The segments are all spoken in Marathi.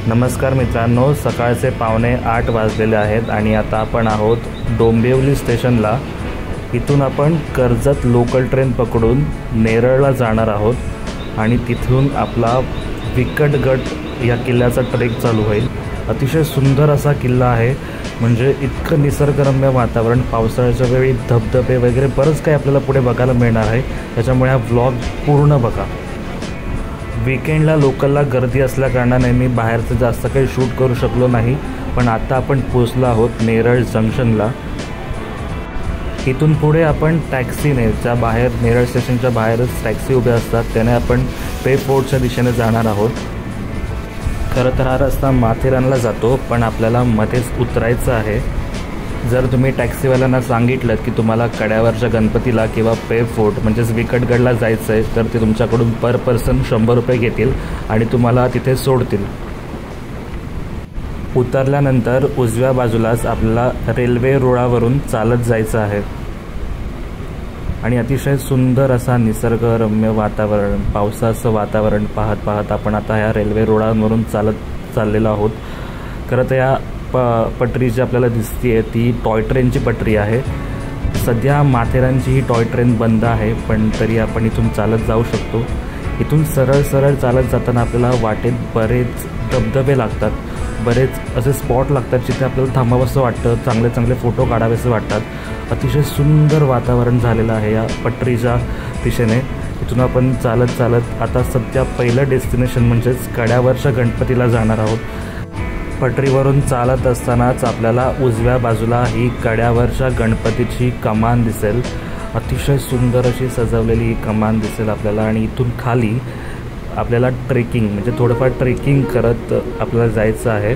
नमस्कार मित्रांनो, सकाळचे 7:45 वाजलेले आहेत आणि आता आपण आहोत डोंबिवली स्टेशनला। इथून आपण कर्जत लोकल ट्रेन पकडून नेरळला जाणार आहोत आणि तिथून आपला विकटगड या किल्ल्याचा ट्रेक चालू होईल। अतिशय सुंदर असा किल्ला आहे, म्हणजे इतकं निसर्गरम्य वातावरण, पावसाळ्याच्या वेळी धबधबे वगैरे बरंच काही आपल्याला पुढे बघायला मिळणार आहे। त्याच्यामुळे हा व्लॉग पूर्ण बघा। वीकेंडला लोकलला गर्दी असल्याकारणाने मी बाहेरचं जास्त काही शूट करू शकलो नाही, पण आता आपण पोहोचलो आहोत नेरळ जंक्शनला। इथून पुढे आपण टॅक्सीने, ज्या बाहेर नेरळ स्टेशनच्या बाहेरच टॅक्सी उभ्या असतात, त्याने आपण पे फोर्टच्या दिशेने जाणार आहोत। खरं तर हा रस्ता माथेरानला जातो, पण आपल्याला मध्येच उतरायचं आहे। जर तुम्ही टॅक्सीवाल्यांना सांगितलं की तुम्हाला कड्यावरच्या गणपतीला किंवा पे फोर्ट म्हणजेच विकटगडला जायचं आहे, तर ते तुमच्याकडून पर पर्सन 100 रुपये घेतील आणि तुम्हाला तिथे सोडतील। उतरल्यानंतर उजव्या बाजूलाच आपल्याला रेल्वे रुळावरून चालत जायचं आहे आणि अतिशय सुंदर असा निसर्गरम्य वातावरण, पावसाचं वातावरण पाहत पाहत आपण आता ह्या रेल्वे रुळांवरून चाललेलो आहोत। खरं तर या पटरी जी आपल्याला दिसते ती टॉय ट्रेनची पटरी आहे। सध्या माथेरानची ही टॉय ट्रेन बंद आहे, पण तरी आपण इथून चालत जाऊ शकतो। इथून सरळ सरळ चालत जाताना आपल्याला वाटेत बरेच धबधबे लागतात, बरेच असे स्पॉट लागतात जिथे आपल्याला थांबावंसं वाटतं, चांगले चांगले फोटो काढावेसे वाटतात। अतिशय सुंदर वातावरण झालेलं आहे या पटरीच्या दिशेने। इथून आपण चालत चालत आता सध्या पहिलं डेस्टिनेशन म्हणजेच कड्यावरच्या गणपतीला जाणार आहोत। पटरीवरून चालत असतानाच आपल्याला उजव्या बाजूला ही कड्यावरच्या गणपतीची कमान दिसेल। अतिशय सुंदर अशी सजवलेली ही कमान दिसेल आपल्याला आणि इथून खाली आपल्याला ट्रेकिंग म्हणजे थोडंफार ट्रेकिंग करत आपल्याला जायचं आहे।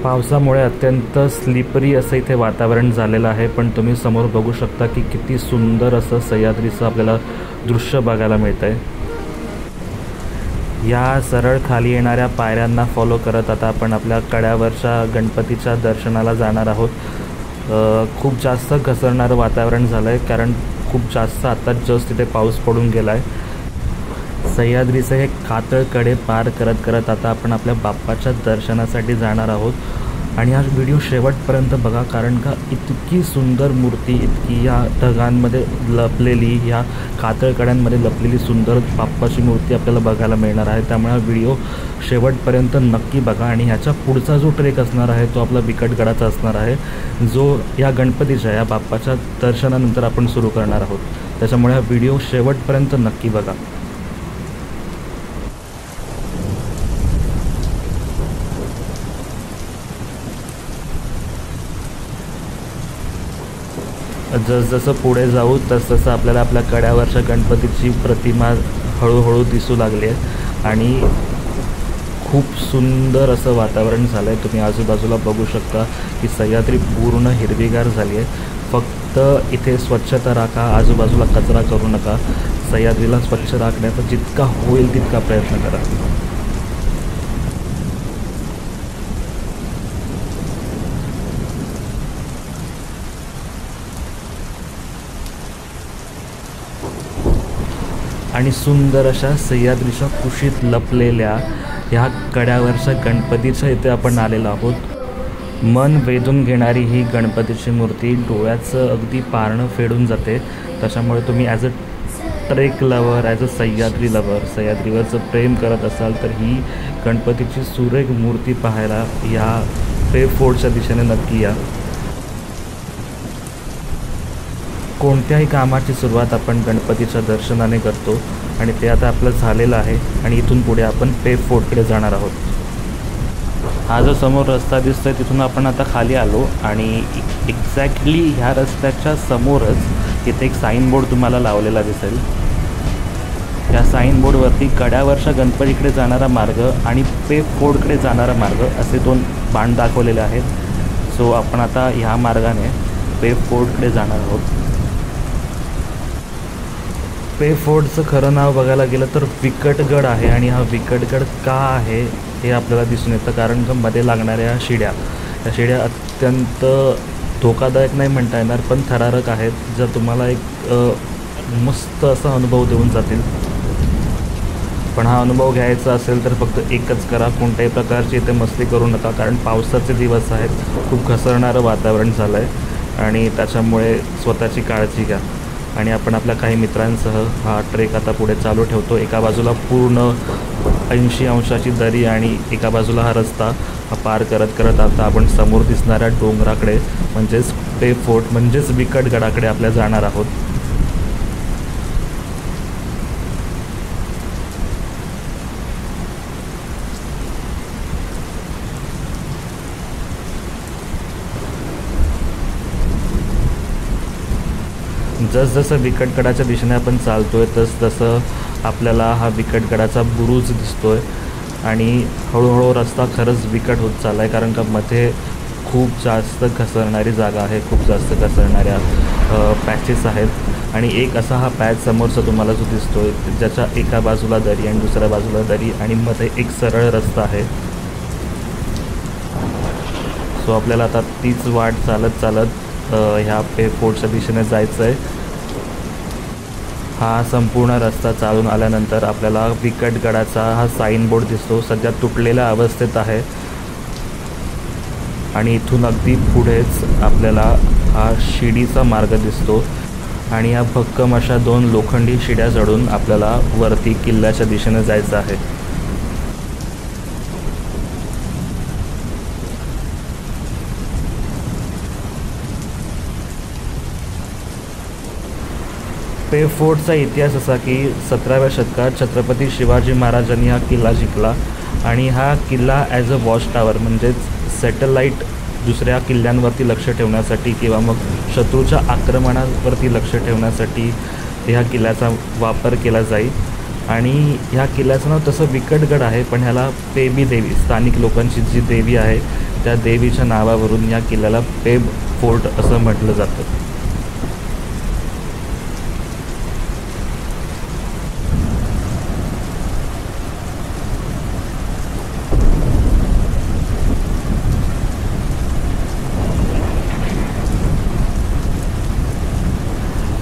पावसामुळे अत्यंत स्लिपरी असं इथे वातावरण झालेलं आहे, पण तुम्ही समोर बघू शकता की किती सुंदर असं सह्याद्रीचं आपल्याला दृश्य बघायला मिळतं आहे। या सरळ खाली येणाऱ्या पायऱ्यांना फॉलो करत आता आपण आपल्या कड्यावरच्या गणपतीच्या दर्शनाला जाणार आहोत। खूप जास्त घसरणारं वातावरण झालं आहे, कारण खूप जास्त आता जस्ट तिथे पाऊस पडून गेला आहे। सह्याद्रीचे हे कातळकडे पार करत करत आता आपण आपल्या बाप्पाच्या दर्शनासाठी जाणार आहोत आणि हा व्हिडिओ शेवटपर्यंत बघा, कारण का इतकी सुंदर मूर्ती, इतकी या ढगांमध्ये लपलेली, या कातळकड्यांमध्ये लपलेली सुंदर बाप्पाची मूर्ती आपल्याला बघायला मिळणार आहे। त्यामुळे हा व्हिडिओ शेवटपर्यंत नक्की बघा आणि ह्याच्या पुढचा जो ट्रेक असणार आहे तो आपला विकटगडाचा असणार आहे, जो या गणपतीच्या, या बाप्पाच्या दर्शनानंतर आपण सुरू करणार आहोत। त्याच्यामुळे हा व्हिडिओ शेवटपर्यंत नक्की बघा। जसजसं पुढे जाऊ तसतसं आपल्याला आपल्या कड्यावरच्या गणपतीची प्रतिमा हळूहळू दिसू लागली आहे आणि खूप सुंदर असं वातावरण झालं आहे। तुम्ही आजूबाजूला बघू शकता की सह्याद्री पूर्ण हिरवीगार झाली आहे। फक्त इथे स्वच्छता राखा, आजूबाजूला कचरा करू नका। सह्याद्रीला स्वच्छ राखण्याचा जितका होईल तितका प्रयत्न करा। आणि सुंदर अशा सह्याद्रीच्या कुशीत लपलेल्या ह्या कड्यावरच्या गणपतीच्या इथे आपण आलेलो आहोत। मन वेधून घेणारी ही गणपतीची मूर्ती डोळ्याचं अगदी पारणं फेडून जाते। त्याच्यामुळे तुम्ही as a trek lover, as a Sahyadri lover, सह्याद्रीवर जर प्रेम करत असाल तर ही गणपतीची सुरेख मूर्ती पाहायला या पे फोर्टच्या दिशेने नक्की या। कोणत्याही कामाची सुरुवात आपण गणपतीच्या दर्शनाने करतो आणि ते आता आपलं झालेलं आहे आणि इथून पुढे आपण पे फोर्टकडे जाणार आहोत। हा जो समोर रस्ता दिसतोय तिथून आपण आता खाली आलो आणि एक्झॅक्टली ह्या रस्त्याच्या समोरच इथे एक साईन बोर्ड तुम्हाला लावलेला दिसेल। या साईन बोर्डवरती कड्यावरच्या गणपतीकडे जाणारा मार्ग आणि पे फोर्टकडे जाणारा मार्ग असे 2 बाण दाखवलेले आहेत। सो आपण आता ह्या मार्गाने पे फोर्टकडे जाणार आहोत। पे फोर्टचं खरं नाव बघायला गेलं तर विकटगड आहे आणि हा विकटगड का आहे हे आपल्याला दिसून येतं, कारण का मध्ये लागणाऱ्या शिड्या, त्या शिड्या अत्यंत धोकादायक नाही म्हणता येणार, पण थरारक आहेत, ज्या तुम्हाला एक मस्त असा अनुभव देऊन जातील। पण हा अनुभव घ्यायचा असेल तर फक्त एकच करा, कोणत्याही प्रकारची इथे मस्ती करू नका, कारण पावसाचे दिवस आहेत, खूप घसरणारं वातावरण झालं आहे आणि त्याच्यामुळे स्वतःची काळजी घ्या. आणि आपण आपल्या काही मित्रांसह हा ट्रेक आता पुढे चालू ठेवतो. एका बाजूला पूर्ण 80 अंशाची दरी आणि एका बाजूला हा रस्ता पार करत करत आता आपण समोर दिसणाऱ्या डोंगराकडे म्हणजेच पे फोर्ट म्हणजेच विकटगडाकडे आपल्या जाणार आहोत. जसजसं विकटगडाच्या दिशेने आपण चालतोय तसतसं आपल्याला हा विकटगडाचा बुरुज दिसतोय आणि हळूहळू रस्ता खरंच विकट होत चालला आहे, कारण का मध्ये खूप जास्त घसरणारी जागा आहे, खूप जास्त घसरणाऱ्या पॅचेस आहेत. आणि एक असा हा पॅच समोरचा तुम्हाला जो दिसतोय ज्याच्या एका बाजूला दरी आणि दुसऱ्या बाजूला दरी आणि मध्ये एक सरळ रस्ता आहे. सो आपल्याला आता तीच वाट चालत चालत ह्या पे फोर्टच्या दिशेने जायचं आहे. हा संपूर्ण रस्ता चालून आल्यानंतर आपल्याला विकटगडाचा हा साईन बोर्ड दिसतो, सध्या तुटलेल्या अवस्थेत आहे. आणि इथून अगदी पुढेच आपल्याला हा शिडीचा मार्ग दिसतो आणि या भक्कम अशा 2 लोखंडी शिड्या चढून आपल्याला वरती किल्ल्याच्या दिशेने जायचं आहे. पे फोर्टचा इतिहास असा की 17व्या शतकात छत्रपती शिवाजी महाराजांनी हा किल्ला जिंकला आणि हा किल्ला ॲज अ वॉच टावर म्हणजेच सॅटेलाईट दुसऱ्या किल्ल्यांवरती लक्ष ठेवण्यासाठी किंवा मग शत्रूच्या आक्रमणावरती लक्ष ठेवण्यासाठी ह्या किल्ल्याचा वापर केला जाईल. आणि ह्या किल्ल्याचं नाव तसं विकटगड आहे, पण ह्याला पेबी देवी स्थानिक लोकांची जी देवी आहे त्या देवीच्या नावावरून या किल्ल्याला पेब फोर्ट असं म्हटलं जातं.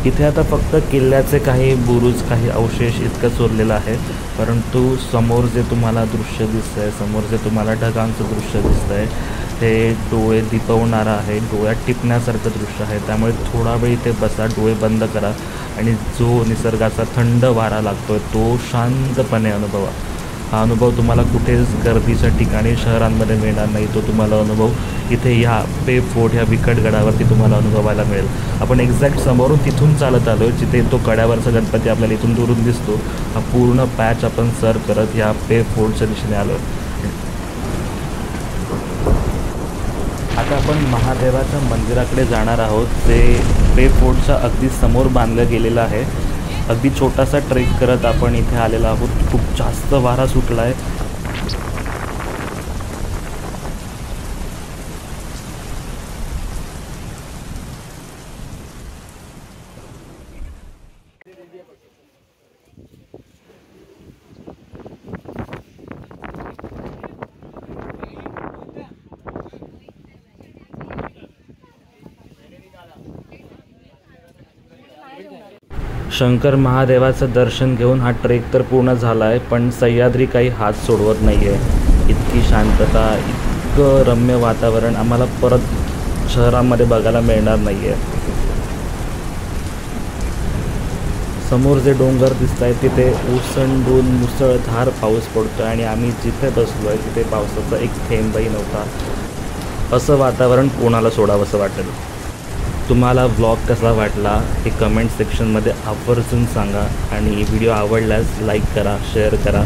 इथे आता फक्त किल्ल्याचे काही बुरुज काही अवशेष इतकंच उरलेलं आहे, परंतु समोर जे तुम्हाला दृश्य दिसतं आहे, समोर जे तुम्हाला ढगांचं दृश्य दिसतं आहे हे डोळे दिपवणारं आहे, डोळ्यात टिपण्यासारखं दृश्य आहे. त्यामुळे थोडा वेळ इथे बसा, डोळे बंद करा आणि जो निसर्गाचा थंड वारा लागतो आहे तो शांतपणे अनुभवा. हा अनुभव तुम्हाला कुठेच गर्दीच्या ठिकाणी शहरांमध्ये मिळणार नाही, तो तुम्हाला अनुभव इथे ह्या पे फोर्ट ह्या विकटगडावरती तुम्हाला अनुभवायला मिळेल. आपण एक्झॅक्ट समोरून तिथून चालत आलो आहे, जिथे तो कड्यावरचा गणपती आपल्याला इथून दुरून दिसतो. हा पूर्ण पॅच आपण सर करत ह्या पे फोर्टच्या दिशेने आलो आहे. आता आपण महादेवाच्या मंदिराकडे जाणार आहोत, जे पे फोर्टच्या अगदी समोर बांधलं गेलेलं आहे. अगदी छोटासा ट्रेक करत आपण इथे आलेलो आहोत. खूप जास्त वारा सुटला आहे. शंकर महादेवाचं दर्शन घेऊन हा ट्रेक तर पूर्ण झाला आहे, पण सह्याद्री काही हात सोडवत नाही आहे. इतकी शांतता, इतकं रम्य वातावरण आम्हाला परत शहरांमध्ये बघायला मिळणार नाही आहे. समोर जे डोंगर दिसत आहेत तिथे ओसंडून मुसळधार पाऊस पडतो आहे आणि आम्ही जिथे बसलो आहे तिथे पावसाचा एक थेंबही नव्हता. असं वातावरण कोणाला सोडावंसं वाटेल. तुम्हाला व्लॉग कसा वाटला हे कमेंट सेक्शनमध्ये आवर्जून सांगा आणि व्हिडिओ आवडल्यास लाईक करा, शेअर करा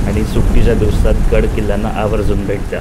आणि सुट्टीच्या दिवसात गड किल्ल्यांना आवर्जून भेट द्या.